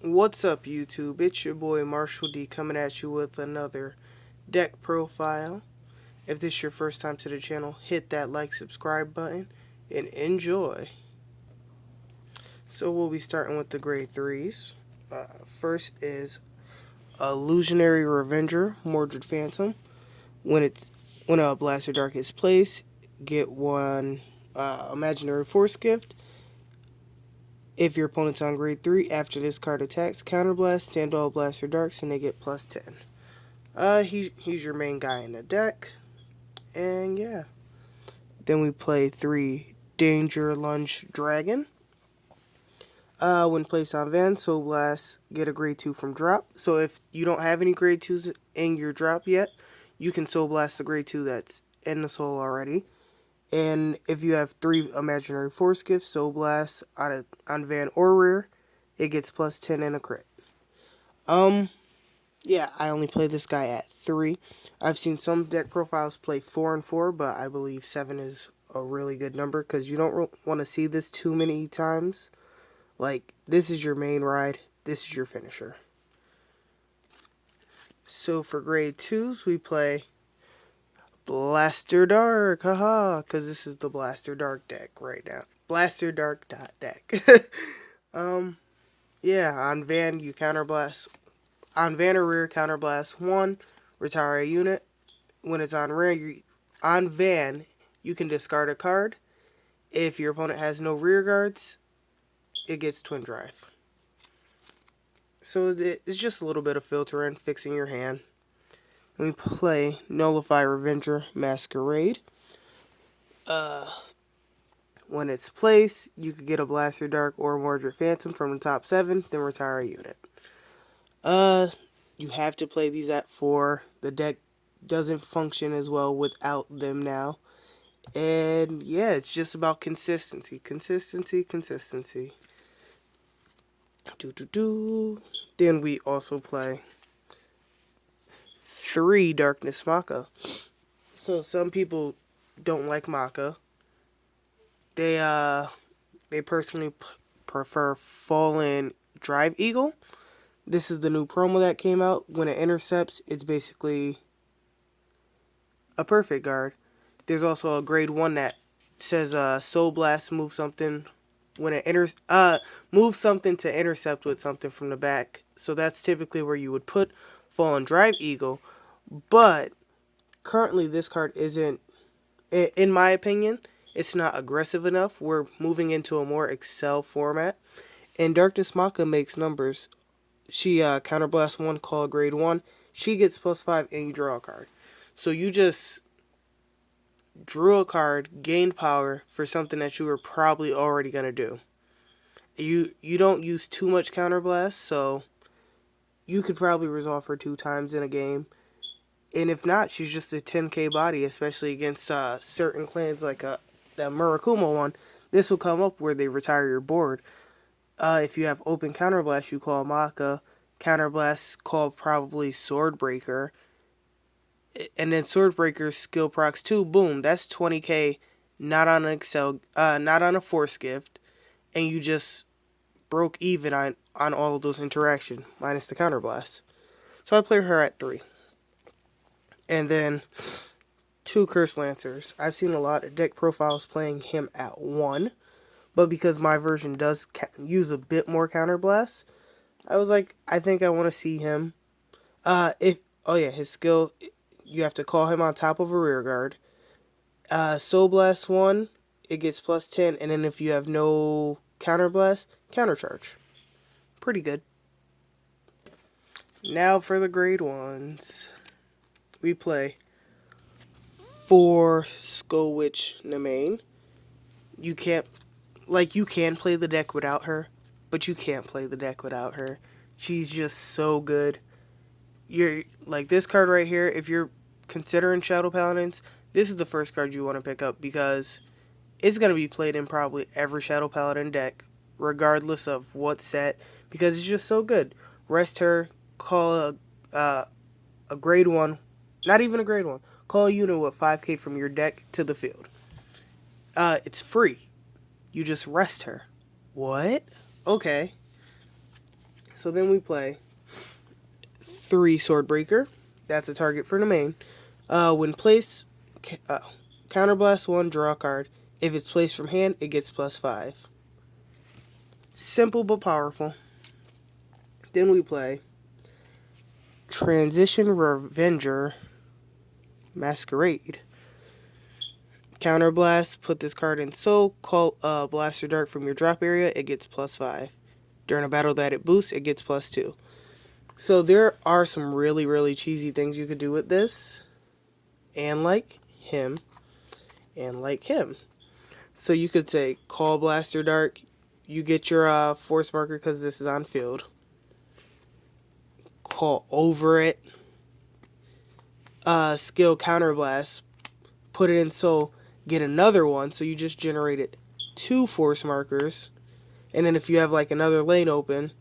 What's up, YouTube? It's your boy Marshall D coming at you with another deck profile. If this is your first time to the channel, hit that like, subscribe button, and enjoy. So we'll be starting with the grade 3s. First is Illusionary Revenger, Mordred Phantom. When a Blaster Dark is placed, get one Imaginary Force gift. If your opponent's on grade 3, after this card attacks, counterblast, stand all Blaster Darks, and they get plus 10. He's your main guy in the deck. And yeah. Then we play 3 Danger Lunge Dragon. When placed on Van, Soul Blast, get a grade 2 from drop. So if you don't have any grade 2s in your drop yet, you can Soul Blast the grade 2 that's in the soul already. And if you have 3 Imaginary Force gifts, Soul Blast on Van or Rear, it gets plus 10 and a crit. Yeah, I only play this guy at 3. I've seen some deck profiles play 4 and 4, but I believe 7 is a really good number because you don't want to see this too many times. Like, this is your main ride, this is your finisher. So for grade 2s, we play Blaster Dark, haha, because this is the Blaster Dark deck right now. Blaster Dark deck. Yeah, on Van, you counterblast. On Van or Rear, counterblast 1, retire a unit. When it's on Rear, on Van, you can discard a card. If your opponent has no rear guards, it gets Twin Drive. So it's just a little bit of filtering, fixing your hand. We play Nullify Revenger Masquerade. When it's placed, you could get a Blaster Dark or Mordred Phantom from the top 7, then retire a unit. You have to play these at 4. The deck doesn't function as well without them now. And yeah, it's just about consistency. Then we also play 3 Darkness Maka. So some people don't like Maka. They personally prefer Fallen Drive Eagle. This is the new promo that came out. When it intercepts, it's basically a perfect guard. There's also a grade 1 that says Soul Blast, move something when it move something to intercept with something from the back. So that's typically where you would put Fallen Drive Eagle. But currently this card isn't, in my opinion, it's not aggressive enough. We're moving into a more Excel format. And Darkness Maka makes numbers. She counterblast 1, call grade 1. She gets plus 5 and you draw a card. So you just drew a card, gained power for something that you were probably already going to do. You don't use too much counterblast, so you could probably resolve her 2 times in a game. And if not, she's just a 10k body, especially against certain clans like the Murakumo one. This will come up where they retire your board. If you have open counterblast, you call Maka. Counterblast, call probably Swordbreaker. And then Swordbreaker skill procs 2, boom, that's 20k, not on an Excel, not on a force gift, and you just broke even on all of those interactions, minus the counterblast. So I play her at 3. And then 2 Curse Lancers. I've seen a lot of deck profiles playing him at 1, but because my version does use a bit more counterblast, I was like, I think I want to see him. His skill, you have to call him on top of a rear guard. Soul Blast 1, it gets plus 10, and then if you have no counterblast, countercharge. Pretty good. Now for the grade 1s. We play 4 Skull Witch Nemain. You can play the deck without her, but you can't play the deck without her. She's just so good. You're like this card right here, if you're considering Shadow Paladins, this is the first card you want to pick up because it's going to be played in probably every Shadow Paladin deck, regardless of what set, because it's just so good. Rest her, call a grade 1, not even a grade 1, call a unit with 5k from your deck to the field. It's free. You just rest her. What? Okay. So then we play 3 Swordbreaker. That's a target for the main. When placed, counterblast 1, draw a card. If it's placed from hand, it gets +5. Simple but powerful. Then we play Transition Revenger Masquerade. Counterblast, put this card in soul, call Blaster Dart from your drop area, it gets +5. During a battle that it boosts, it gets +2. So there are some really, really cheesy things you could do with this. And like him. And like him. So you could say, call Blaster Dart. You get your force marker because this is on field. Call over it. Skill Counterblast. Put it in soul. Get another one. So you just generated 2 force markers. And then if you have like another lane open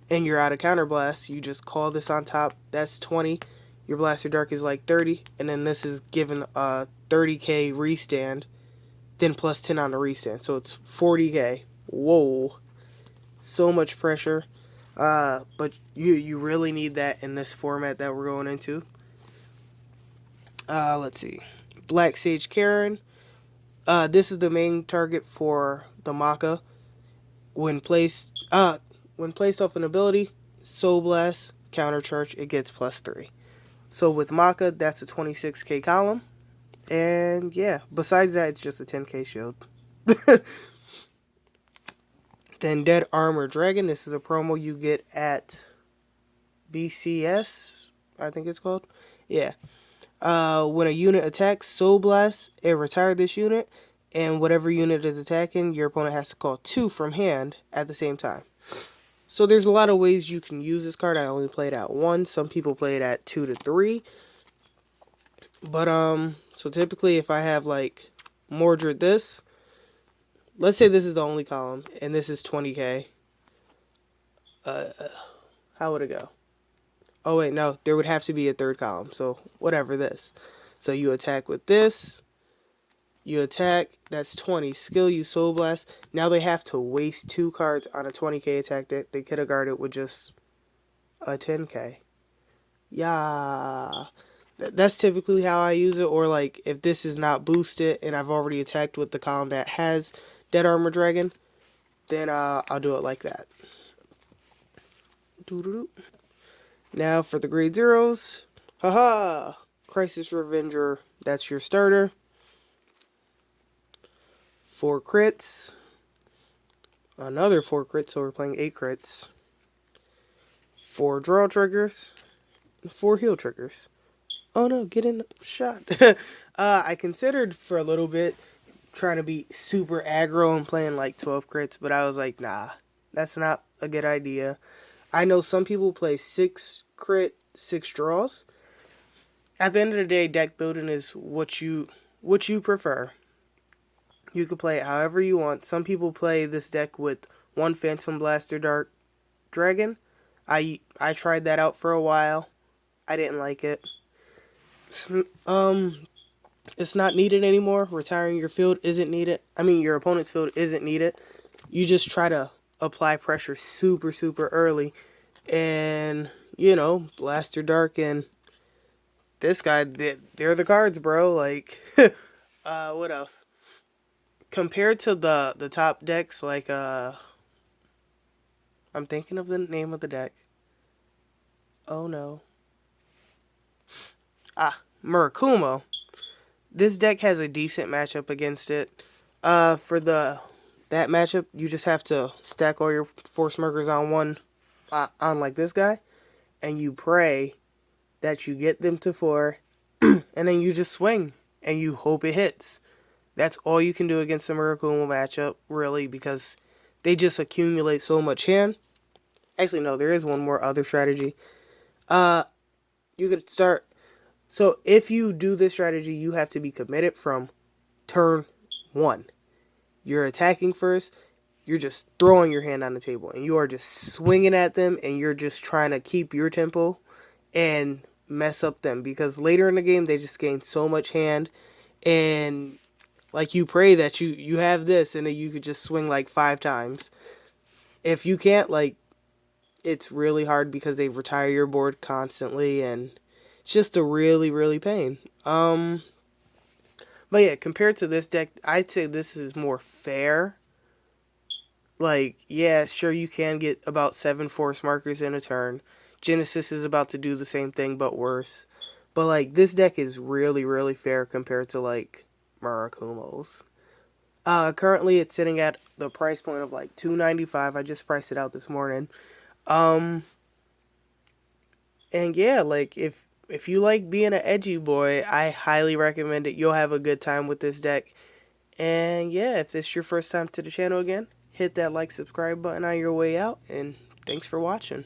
and you're out of counterblast, you just call this on top. That's 20. Your Blaster Dark is like 30. And then this is given a 30k restand. Then plus 10 on the restand. So it's 40k. Whoa. So much pressure. But you really need that in this format that we're going into. Let's see. Black Sage Karen. This is the main target for the Maka. When placed off an ability, Soul Blast, counter charge, it gets +3. So with Maka, that's a 26k column. And yeah, besides that, it's just a 10k shield. Then Dead Armor Dragon. This is a promo you get at BCS, I think it's called. Yeah. When a unit attacks Soul Blast, it retire this unit. And whatever unit is attacking, your opponent has to call 2 from hand at the same time. So there's a lot of ways you can use this card. I only played at 1. Some people play it at 2 to 3. But, so typically if I have, like, Mordred this, let's say this is the only column, and this is 20k. How would it go? Oh, wait, no. There would have to be a third column. So, whatever this. So, you attack with this. You attack, that's 20. Skill, you Soul Blast. Now they have to waste 2 cards on a 20k attack that they could have guarded with just a 10k. Yeah. That's typically how I use it. Or like, if this is not boosted and I've already attacked with the column that has Dead Armor Dragon, then I'll do it like that. Doo-doo-doo. Now for the grade 0s. Haha! Crisis Revenger, that's your starter. 4 crits. Another 4 crits, so we're playing 8 crits. 4 draw triggers. 4 heal triggers. Oh no, get in the shot. I considered for a little bit trying to be super aggro and playing like 12 crits, but I was like, nah, that's not a good idea. I know some people play 6 crit, 6 draws. At the end of the day, deck building is what you prefer. You could play it however you want. Some people play this deck with 1 Phantom Blaster Dark Dragon. I tried that out for a while. I didn't like it. It's not needed anymore. Retiring your field isn't needed. I mean, your opponent's field isn't needed. You just try to apply pressure super, super early. And, you know, Blaster Dark and this guy, they're the cards, bro. Like, what else? Compared to the top decks, like, I'm thinking of the name of the deck. Oh, no. Murakumo. This deck has a decent matchup against it. For that matchup, you just have to stack all your force markers on one, on like this guy, and you pray that you get them to 4, and then you just swing, and you hope it hits. That's all you can do against the Murakumo matchup, really, because they just accumulate so much hand. Actually, no, there is one more other strategy. You could start. So if you do this strategy, you have to be committed from turn 1. You're attacking first. You're just throwing your hand on the table, and you are just swinging at them, and you're just trying to keep your tempo and mess up them, because later in the game they just gain so much hand, and like you pray that you have this, and then you could just swing like 5 times. If you can't, like, It's really hard because they retire your board constantly, and it's just a really pain. But yeah, compared to this deck, I'd say this is more fair. Like, yeah, sure, you can get about 7 force markers in a turn. Genesis is about to do the same thing, but worse. But, like, this deck is really fair compared to, like, Murakumo's. Currently, it's sitting at the price point of, like, $2.95. I just priced it out this morning. Um, and yeah, like, if you like being an edgy boy, I highly recommend it. You'll have a good time with this deck. And yeah, if this is your first time to the channel again, hit that like, subscribe button on your way out, and thanks for watching.